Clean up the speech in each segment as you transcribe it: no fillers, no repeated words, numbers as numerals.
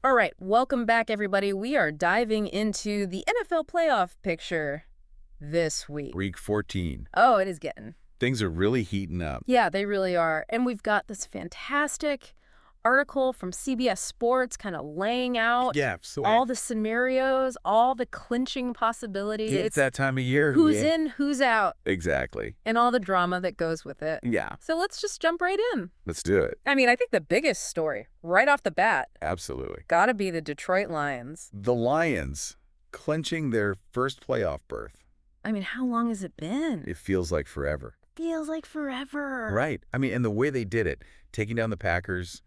All right, welcome back, everybody. We are diving into the NFL playoff picture this week. Week 14. Oh, it is getting. Things are really heating up. Yeah, they really are. And we've got this fantastic article from CBS Sports kind of laying out all the scenarios, all the clinching possibilities. It's that time of year. Who's in, who's out. Exactly. And all the drama that goes with it. Yeah. So let's just jump right in. Let's do it. I mean, I think the biggest story right off the bat Absolutely. gotta be the Detroit Lions. The Lions clinching their first playoff berth. I mean, how long has it been? It feels like forever. Feels like forever. Right. I mean, and the way they did it, taking down the Packers,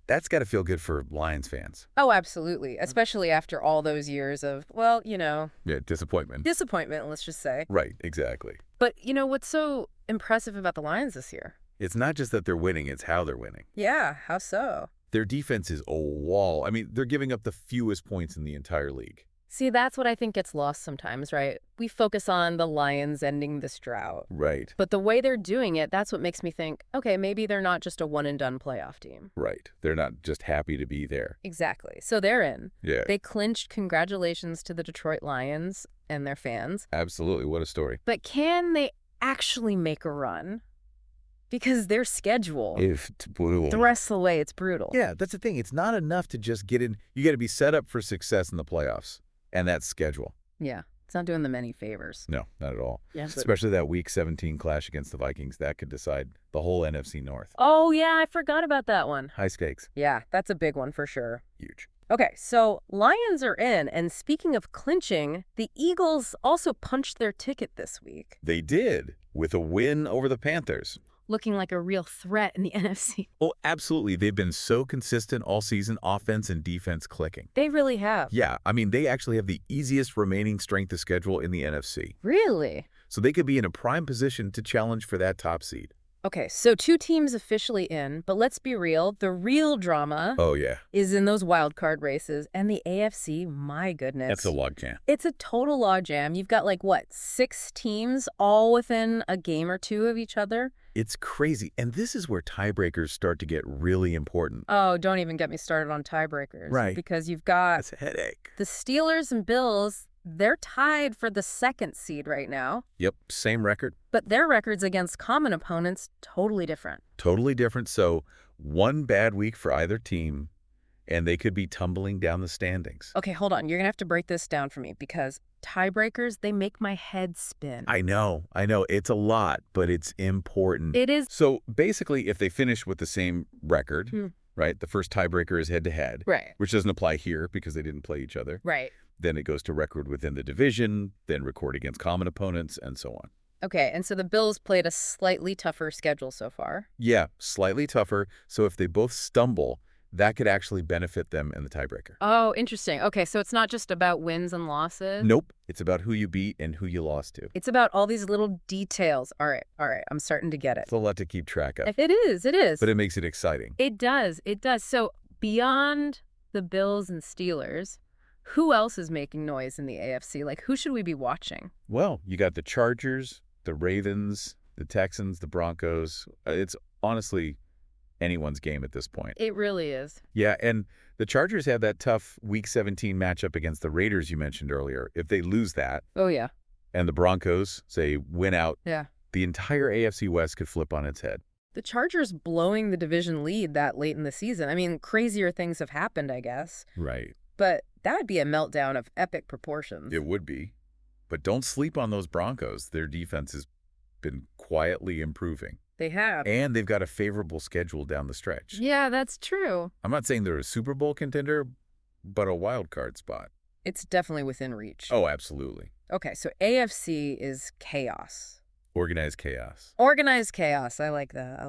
that's got to feel good for Lions fans. Oh, absolutely. Especially after all those years of, well, Yeah, disappointment. disappointment, let's just say. Right, exactly. But, what's so impressive about the Lions this year? It's not just that they're winning, it's how they're winning. Yeah, how so? Their defense is a wall. I mean, they're giving up the fewest points in the entire league. See, that's what I think gets lost sometimes, right? We focus on the Lions ending this drought. Right. But the way they're doing it, that's what makes me think, okay, maybe they're not just a one-and-done playoff team. Right. They're not just happy to be there. Exactly. So they're in. Yeah. They clinched. Congratulations to the Detroit Lions and their fans. Absolutely. What a story. But can they actually make a run? Because their schedule, the rest of the way, it's brutal. Yeah, that's the thing. It's not enough to just get in. You got to be set up for success in the playoffs. And that schedule. Yeah, it's not doing them any favors. No, not at all. Yeah, especially that Week 17 clash against the Vikings. That could decide the whole NFC North. Oh, yeah, I forgot about that one. High stakes. Yeah, that's a big one for sure. Huge. Okay, so Lions are in, and speaking of clinching, the Eagles also punched their ticket this week. They did, with a win over the Panthers. Looking like a real threat in the NFC. Oh, absolutely. They've been so consistent all season, offense and defense clicking. They really have. Yeah, I mean, they actually have the easiest remaining strength of schedule in the NFC. Really? So they could be in a prime position to challenge for that top seed. Okay, so 2 teams officially in, but let's be real, the real drama is in those wild card races, and the AFC, my goodness. That's a logjam. It's a total logjam. You've got 6 teams all within a game or 2 of each other? It's crazy, and this is where tiebreakers start to get really important. Oh, don't even get me started on tiebreakers. Right. Because you've got That's a headache. the Steelers and Bills. They're tied for the 2nd seed right now. Yep, same record. But their records against common opponents, totally different. Totally different. So one bad week for either team, and they could be tumbling down the standings. Okay, hold on. You're going to have to break this down for me because tiebreakers, they make my head spin. I know. It's a lot, but it's important. It is. So basically, if they finish with the same record, right, the first tiebreaker is head-to-head. Right. Which doesn't apply here because they didn't play each other. Right. Then it goes to record within the division, then record against common opponents, and so on. Okay, and so the Bills played a slightly tougher schedule so far. Yeah, slightly tougher. So if they both stumble, that could actually benefit them in the tiebreaker. Oh, interesting. Okay, so it's not just about wins and losses? Nope. It's about who you beat and who you lost to. It's about all these little details. All right. I'm starting to get it. It's a lot to keep track of. It is. But it makes it exciting. It does. So beyond the Bills and Steelers, who else is making noise in the AFC? Who should we be watching? Well, you got the Chargers, the Ravens, the Texans, the Broncos. It's honestly anyone's game at this point. It really is. Yeah, and the Chargers have that tough Week 17 matchup against the Raiders you mentioned earlier. If they lose that, oh yeah, and the Broncos, say, win out, yeah, the entire AFC West could flip on its head. The Chargers blowing the division lead that late in the season. I mean, crazier things have happened, I guess. Right. But that would be a meltdown of epic proportions. It would be. But don't sleep on those Broncos. Their defense has been quietly improving. They have. And they've got a favorable schedule down the stretch. Yeah, that's true. I'm not saying they're a Super Bowl contender, but a wild card spot. It's definitely within reach. Oh, absolutely. Okay, so AFC is chaos. Organized chaos. Organized chaos. I like that.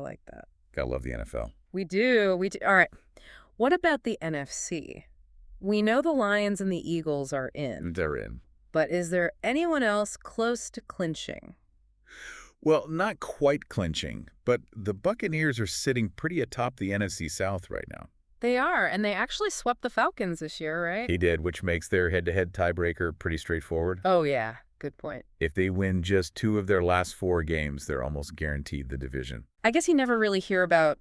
Gotta love the NFL. We do. All right. What about the NFC? We know the Lions and the Eagles are in. They're in. But is there anyone else close to clinching? Well, not quite clinching, but the Buccaneers are sitting pretty atop the NFC South right now. They are, and they actually swept the Falcons this year, right? He did, which makes their head-to-head tiebreaker pretty straightforward. Oh, yeah. Good point. If they win just 2 of their last 4 games, they're almost guaranteed the division. I guess you never really hear about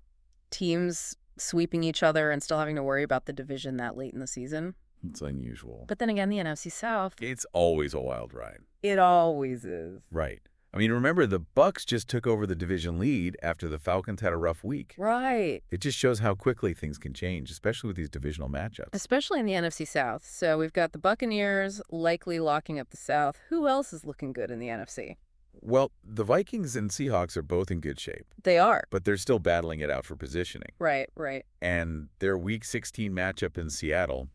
teams sweeping each other and still having to worry about the division that late in the season. It's unusual. But then again, the NFC South. It's always a wild ride. It always is. Right. I mean, remember, the Bucs just took over the division lead after the Falcons had a rough week. Right. It just shows how quickly things can change, especially with these divisional matchups. Especially in the NFC South. So we've got the Buccaneers likely locking up the South. Who else is looking good in the NFC? Well, the Vikings and Seahawks are both in good shape. They are. But they're still battling it out for positioning. Right, right. And their Week 16 matchup in Seattle,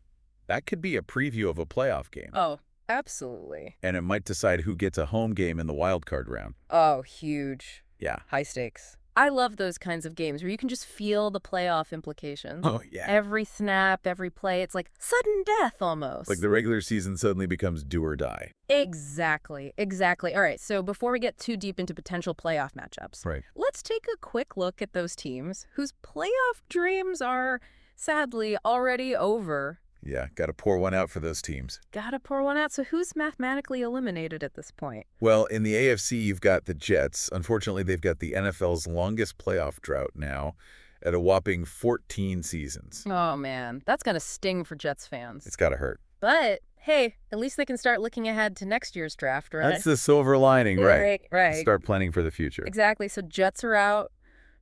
that could be a preview of a playoff game. Oh, absolutely. And it might decide who gets a home game in the wild card round. Oh, huge. Yeah. High stakes. I love those kinds of games where you can just feel the playoff implications. Oh, yeah. Every snap, every play, it's like sudden death almost. Like the regular season suddenly becomes do or die. Exactly, exactly. All right, so before we get too deep into potential playoff matchups, let's take a quick look at those teams whose playoff dreams are sadly already over. Yeah, got to pour one out for those teams. Got to pour one out. So who's mathematically eliminated at this point? Well, in the AFC, you've got the Jets. Unfortunately, they've got the NFL's longest playoff drought now at a whopping 14 seasons. Oh, man. That's going to sting for Jets fans. It's got to hurt. But, hey, at least they can start looking ahead to next year's draft, right? That's the silver lining, right? Right. Start planning for the future. Exactly. So Jets are out.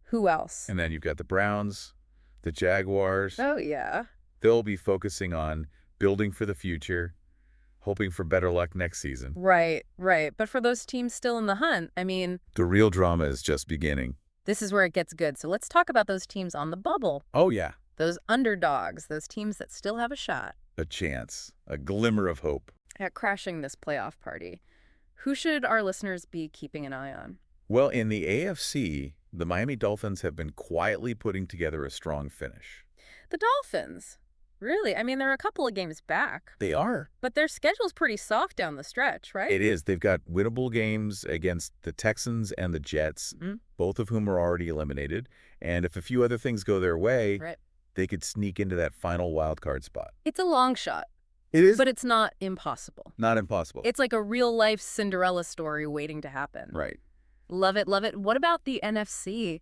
Who else? And then you've got the Browns, the Jaguars. Oh, yeah. They'll be focusing on building for the future, hoping for better luck next season. Right, right. But for those teams still in the hunt, I mean... the real drama is just beginning. This is where it gets good. So let's talk about those teams on the bubble. Oh, yeah. Those underdogs, those teams that still have a shot. A chance, a glimmer of hope. At crashing this playoff party. Who should our listeners be keeping an eye on? Well, in the AFC, the Miami Dolphins have been quietly putting together a strong finish. The Dolphins? Really? I mean, they're a couple of games back. They are. But their schedule's pretty soft down the stretch, right? It is. They've got winnable games against the Texans and the Jets, both of whom are already eliminated. And if a few other things go their way, they could sneak into that final wild card spot. It's a long shot. It is. But it's not impossible. Not impossible. It's like a real-life Cinderella story waiting to happen. Right. Love it, love it. What about the NFC?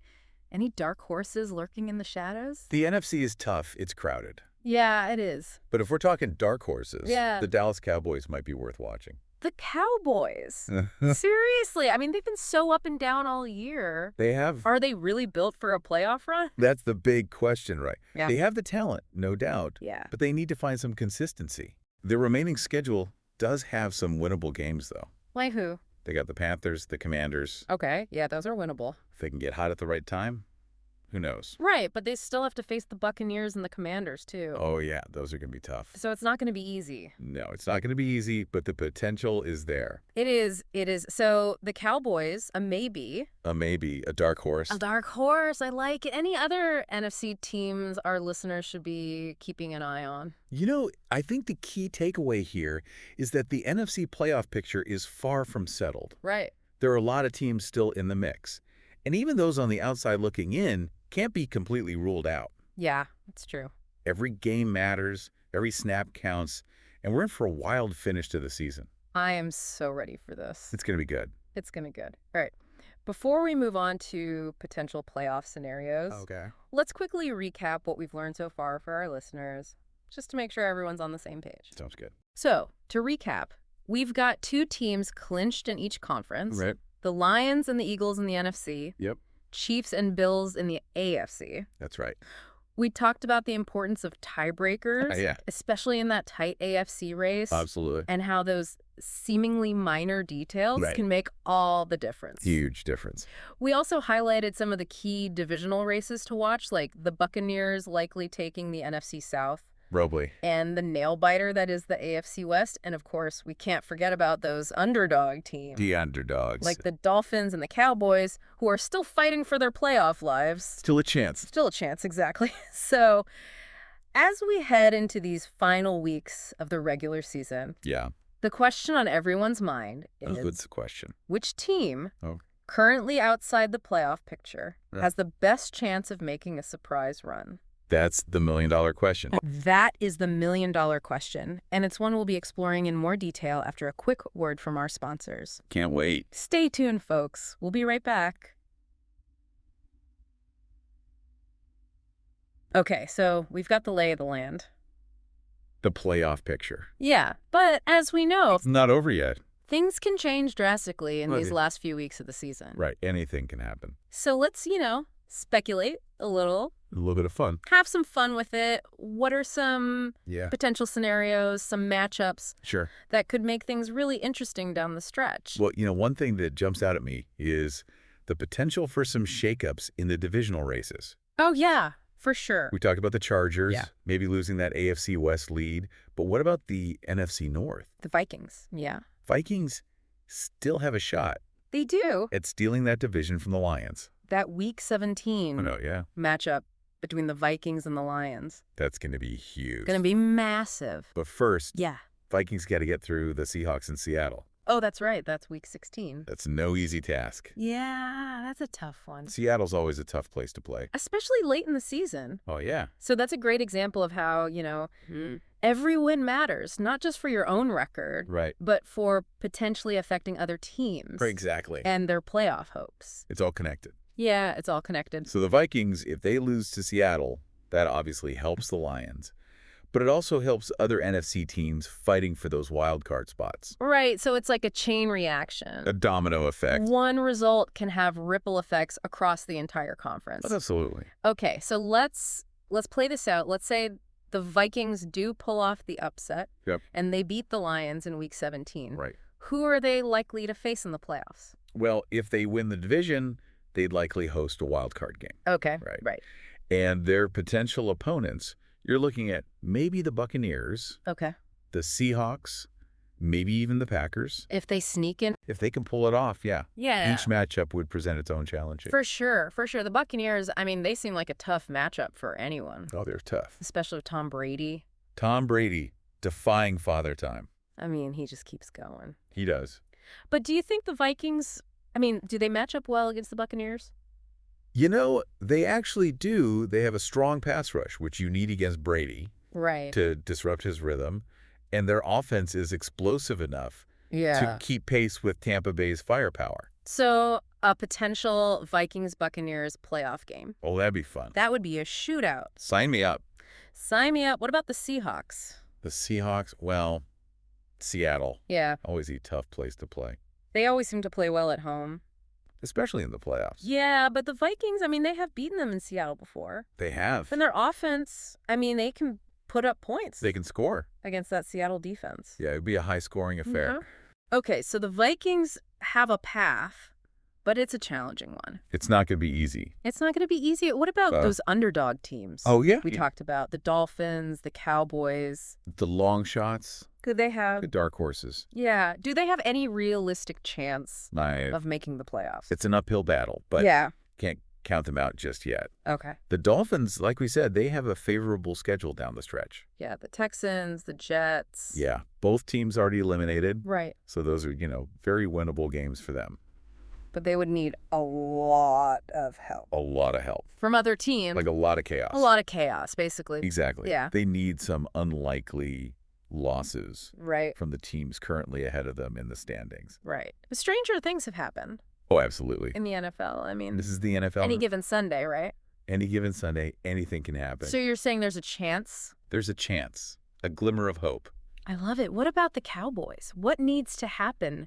Any dark horses lurking in the shadows? The NFC is tough. It's crowded. Yeah, it is. But if we're talking dark horses, yeah, the Dallas Cowboys might be worth watching. The Cowboys? Seriously? I mean, they've been so up and down all year. They have. Are they really built for a playoff run? That's the big question, right? Yeah. They have the talent, no doubt. Yeah. But they need to find some consistency. Their remaining schedule does have some winnable games, though. Like who? They got the Panthers, the Commanders. Okay, yeah, those are winnable. If they can get hot at the right time, who knows? Right, but they still have to face the Buccaneers and the Commanders, too. Oh, yeah, those are going to be tough. So it's not going to be easy. No, it's not going to be easy, but the potential is there. It is. It is. So the Cowboys, a maybe. A maybe, a dark horse. A dark horse. I like it. Any other NFC teams our listeners should be keeping an eye on? You know, I think the key takeaway here is that the NFC playoff picture is far from settled. Right. There are a lot of teams still in the mix. And even those on the outside looking in can't be completely ruled out. Yeah, that's true. Every game matters, every snap counts, and we're in for a wild finish to the season. I am so ready for this. It's going to be good. It's going to be good. All right. Before we move on to potential playoff scenarios, let's quickly recap what we've learned so far for our listeners, just to make sure everyone's on the same page. Sounds good. So, to recap, we've got two teams clinched in each conference. Right. The Lions and the Eagles in the NFC. Yep. Chiefs and Bills in the AFC. That's right. We talked about the importance of tiebreakers, especially in that tight AFC race. Absolutely. And how those seemingly minor details can make all the difference. Huge difference. We also highlighted some of the key divisional races to watch, like the Buccaneers likely taking the NFC South. Probably. And the nail-biter that is the AFC West. And, of course, we can't forget about those underdog teams. The underdogs. Like the Dolphins and the Cowboys, who are still fighting for their playoff lives. Still a chance. Still a chance, exactly. So, as we head into these final weeks of the regular season, the question on everyone's mind is, what's the question? Which team, currently outside the playoff picture, has the best chance of making a surprise run? That's the million-dollar question. That is the million-dollar question, and it's one we'll be exploring in more detail after a quick word from our sponsors. Can't wait. Stay tuned, folks. We'll be right back. Okay, so we've got the lay of the land. The playoff picture. Yeah, but as we know, it's not over yet. Things can change drastically in these last few weeks of the season. Right, anything can happen. So let's, speculate a little. A little bit of fun. Have some fun with it. What are some potential scenarios, some matchups that could make things really interesting down the stretch? Well, one thing that jumps out at me is the potential for some shakeups in the divisional races. Oh, yeah, for sure. We talked about the Chargers, maybe losing that AFC West lead. But what about the NFC North? The Vikings, Vikings still have a shot. They do. At stealing that division from the Lions. That Week 17 matchup between the Vikings and the Lions. That's going to be huge. Going to be massive. But first, Vikings got to get through the Seahawks in Seattle. Oh, that's right. That's Week 16. That's no easy task. Yeah, that's a tough one. Seattle's always a tough place to play. Especially late in the season. Oh, yeah. So that's a great example of how, every win matters, not just for your own record, but for potentially affecting other teams. Exactly. And their playoff hopes. It's all connected. Yeah, it's all connected. So the Vikings, if they lose to Seattle, that obviously helps the Lions. But it also helps other NFC teams fighting for those wild card spots. Right, so it's like a chain reaction. A domino effect. One result can have ripple effects across the entire conference. Oh, absolutely. Okay, so let's play this out. Let's say the Vikings do pull off the upset, and they beat the Lions in Week 17. Right. Who are they likely to face in the playoffs? Well, if they win the division, they'd likely host a wild card game. Okay, right. And their potential opponents, you're looking at maybe the Buccaneers, the Seahawks, maybe even the Packers. If they sneak in. If they can pull it off, Yeah. Each matchup would present its own challenge. For sure. The Buccaneers, they seem like a tough matchup for anyone. Oh, they're tough. Especially with Tom Brady. Tom Brady, defying father time. He just keeps going. He does. But do you think the Vikings, do they match up well against the Buccaneers? They actually do. They have a strong pass rush, which you need against Brady to disrupt his rhythm. And their offense is explosive enough to keep pace with Tampa Bay's firepower. So a potential Vikings-Buccaneers playoff game. Oh, that'd be fun. That would be a shootout. Sign me up. Sign me up. What about the Seahawks? The Seahawks? Well, Seattle. Yeah. Always a tough place to play. They always seem to play well at home. Especially in the playoffs. Yeah, but the Vikings, they have beaten them in Seattle before. They have. And their offense, they can put up points. They can score. Against that Seattle defense. Yeah, it'd be a high-scoring affair. Okay, so the Vikings have a path, but it's a challenging one. It's not going to be easy. It's not going to be easy. What about those underdog teams? Oh, yeah. We talked about the Dolphins, the Cowboys. The long shots. Could they have? The dark horses. Yeah. Do they have any realistic chance of making the playoffs? It's an uphill battle, but can't count them out just yet. Okay. The Dolphins, like we said, they have a favorable schedule down the stretch. Yeah, the Texans, the Jets. Yeah, both teams already eliminated. Right. So those are, very winnable games for them. But they would need a lot of help. A lot of help. From other teams. Like a lot of chaos. A lot of chaos, basically. Exactly. Yeah. They need some unlikely losses from the teams currently ahead of them in the standings. Right. But stranger things have happened. Oh, absolutely. In the NFL. This is the NFL. Any given Sunday, right? Any given Sunday, anything can happen. So you're saying there's a chance? There's a chance. A glimmer of hope. I love it. What about the Cowboys? What needs to happen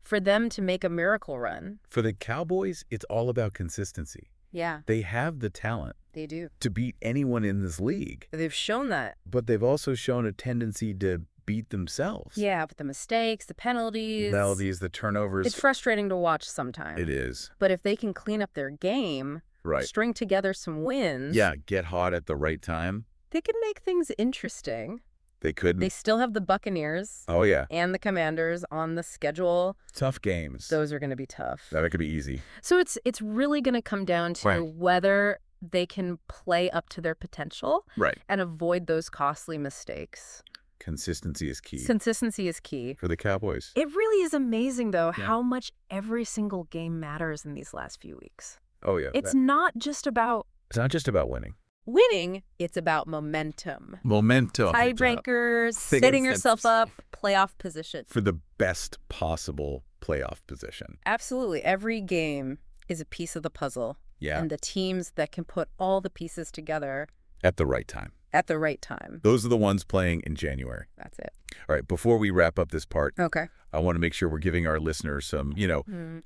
for them to make a miracle run? For the Cowboys, it's all about consistency. Yeah. They have the talent. They do. To beat anyone in this league. They've shown that. But they've also shown a tendency to beat themselves. Yeah, but the mistakes, the penalties. The turnovers. It's frustrating to watch sometimes. It is. But if they can clean up their game, string together some wins. Yeah, get hot at the right time. They could make things interesting. They could. They still have the Buccaneers. Oh, yeah. And the Commanders on the schedule. Tough games. Those are going to be tough. That could be easy. So it's really going to come down to whether they can play up to their potential and avoid those costly mistakes. Consistency is key. Consistency is key. For the Cowboys. It really is amazing, though, how much every single game matters in these last few weeks. Oh, yeah. It's not just about winning. Winning, it's about momentum. Momentum. Tiebreakers, setting yourself up, playoff position. For the best possible playoff position. Absolutely. Every game is a piece of the puzzle. Yeah. And the teams that can put all the pieces together At the right time. At the right time. Those are the ones playing in January. That's it. All right, before we wrap up this part, okay, I want to make sure we're giving our listeners some,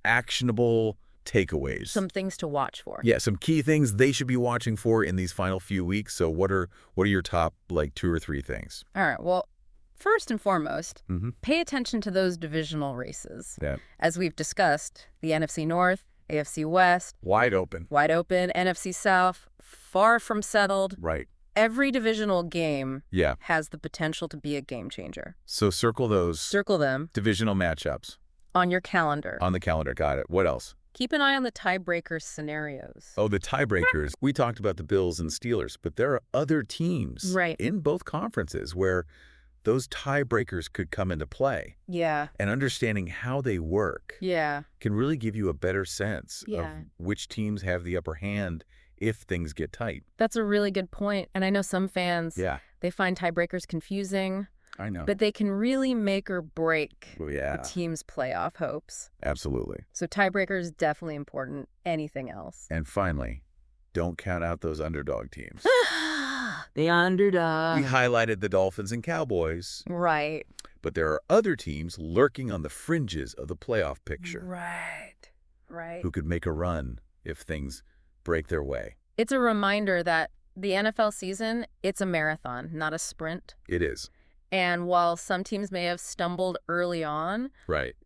actionable takeaways. Some things to watch for. Yeah, some key things they should be watching for in these final few weeks. So what are your top, 2 or 3 things? All right, well, first and foremost, pay attention to those divisional races. Yeah. As we've discussed, the NFC North, AFC West. Wide open. Wide open. NFC South, far from settled. Right. Every divisional game has the potential to be a game changer. So circle those. Circle them. Divisional matchups. On your calendar. On the calendar. Got it. What else? Keep an eye on the tiebreaker scenarios. Oh, the tiebreakers. We talked about the Bills and Steelers, but there are other teams in both conferences where those tiebreakers could come into play. Yeah. And understanding how they work can really give you a better sense of which teams have the upper hand if things get tight. That's a really good point. And I know some fans, they find tiebreakers confusing. I know. But they can really make or break the team's playoff hopes. Absolutely. So tiebreakers definitely important. Anything else? And finally, don't count out those underdog teams. The underdog. We highlighted the Dolphins and Cowboys. Right. But there are other teams lurking on the fringes of the playoff picture. Right. Right. Who could make a run if things break their way. It's a reminder that the NFL season, it's a marathon, not a sprint. It is. And while some teams may have stumbled early on,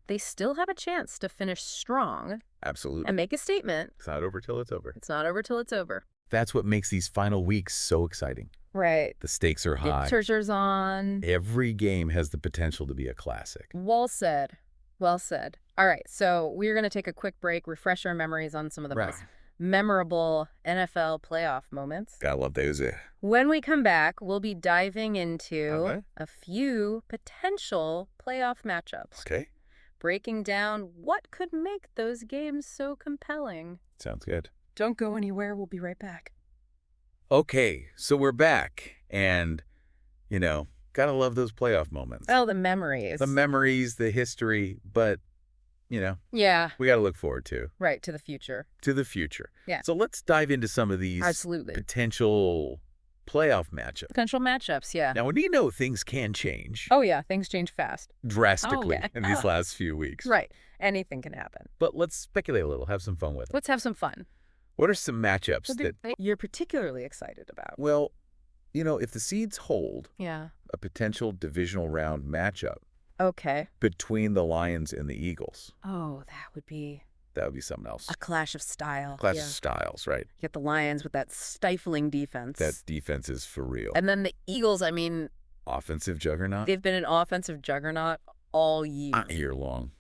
they still have a chance to finish strong. Absolutely. And make a statement. It's not over till it's over. It's not over till it's over. That's what makes these final weeks so exciting. Right. The stakes are high. The pressure's on. Every game has the potential to be a classic. Well said. Well said. All right, so we're going to take a quick break, refresh our memories on some of the most memorable NFL playoff moments. I love those. When we come back, we'll be diving into a few potential playoff matchups. Okay. Breaking down what could make those games so compelling. Sounds good. Don't go anywhere. We'll be right back. Okay, so we're back. And, gotta love those playoff moments. Oh, the memories. The memories, the history, but... Yeah. We got to look forward to. Right, to the future. To the future. Yeah. So let's dive into some of these potential playoff matchups. Potential matchups, yeah. Now, things can change. Oh, yeah. Things change fast. Drastically in these last few weeks. Right. Anything can happen. But let's speculate a little, have some fun with it. Let's have some fun. What are some matchups that you're particularly excited about? Well, if the seeds hold a potential divisional round matchup, between the Lions and the Eagles. Oh, that would be something else. A clash of style. Clash of styles, right. You get the Lions with that stifling defense. That defense is for real. And then the Eagles, offensive juggernaut. They've been an offensive juggernaut all year. All year long.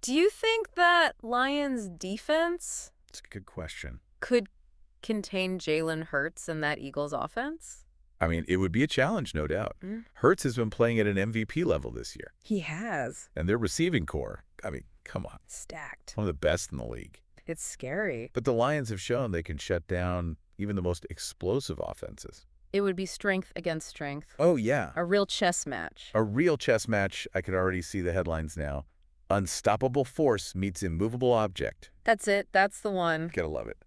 Do you think that Lions defense... It's a good question. ...could contain Jalen Hurts and that Eagles offense? It would be a challenge, no doubt. Hurts has been playing at an MVP level this year. He has. And their receiving core, come on. Stacked. One of the best in the league. It's scary. But the Lions have shown they can shut down even the most explosive offenses. It would be strength against strength. Oh, yeah. A real chess match. A real chess match. I could already see the headlines now. Unstoppable force meets immovable object. That's it. That's the one. Gotta love it.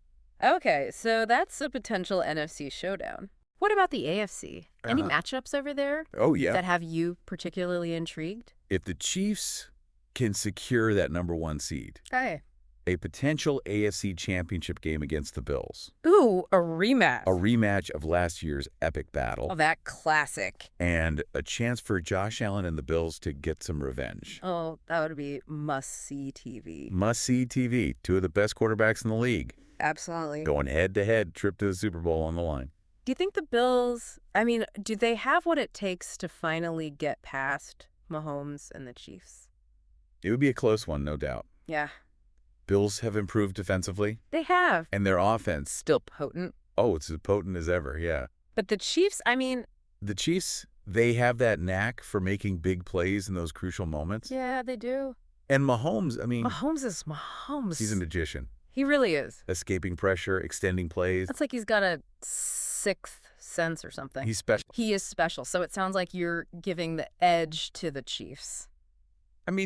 Okay, so that's a potential NFC showdown. What about the AFC? Any matchups over there? Oh, yeah. That have you particularly intrigued? If the Chiefs can secure that #1 seed, a potential AFC championship game against the Bills. Ooh, a rematch. A rematch of last year's epic battle. Oh, that classic. And a chance for Josh Allen and the Bills to get some revenge. Oh, that would be must-see TV. Must-see TV. 2 of the best quarterbacks in the league. Absolutely. Going head-to-head, trip to the Super Bowl on the line. Do you think the Bills, do they have what it takes to finally get past Mahomes and the Chiefs? It would be a close one, no doubt. Yeah. Bills have improved defensively. They have. And their offense. Still potent. Oh, it's as potent as ever, yeah. But the Chiefs, The Chiefs, they have that knack for making big plays in those crucial moments. Yeah, they do. And Mahomes, Mahomes is Mahomes. He's a magician. He really is. Escaping pressure, extending plays. That's like he's got a sixth sense or something. He's special. He is special. So it sounds like you're giving the edge to the Chiefs.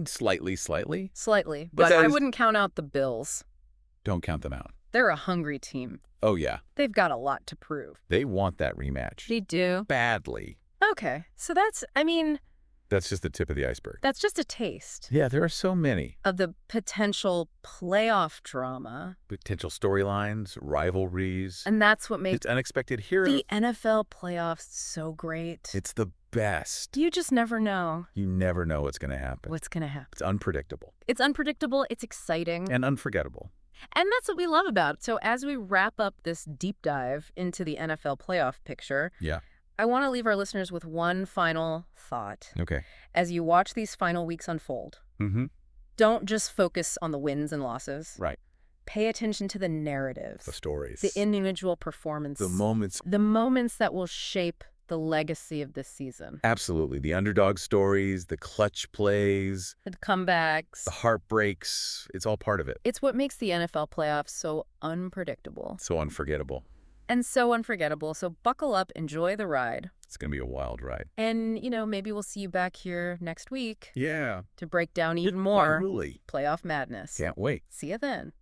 Slightly. Slightly. But I wouldn't count out the Bills. Don't count them out. They're a hungry team. Oh, yeah. They've got a lot to prove. They want that rematch. They do? Badly. Okay. So that's just the tip of the iceberg. That's just a taste. Yeah, there are so many. Of the potential playoff drama. Potential storylines, rivalries. And that's what makes it's unexpected heroes. The NFL playoffs so great. It's the best. You just never know. You never know what's going to happen. What's going to happen. It's unpredictable. It's unpredictable. It's exciting. And unforgettable. And that's what we love about it. So as we wrap up this deep dive into the NFL playoff picture, I want to leave our listeners with one final thought. Okay. As you watch these final weeks unfold, don't just focus on the wins and losses. Right. Pay attention to the narratives. The stories. The individual performance. The moments. The moments that will shape the legacy of this season. Absolutely. The underdog stories, the clutch plays. The comebacks. The heartbreaks. It's all part of it. It's what makes the NFL playoffs so unpredictable. So unforgettable. And so unforgettable. So buckle up, enjoy the ride. It's going to be a wild ride. And, maybe we'll see you back here next week. Yeah. To break down even more Really. playoff madness. Can't wait. See you then.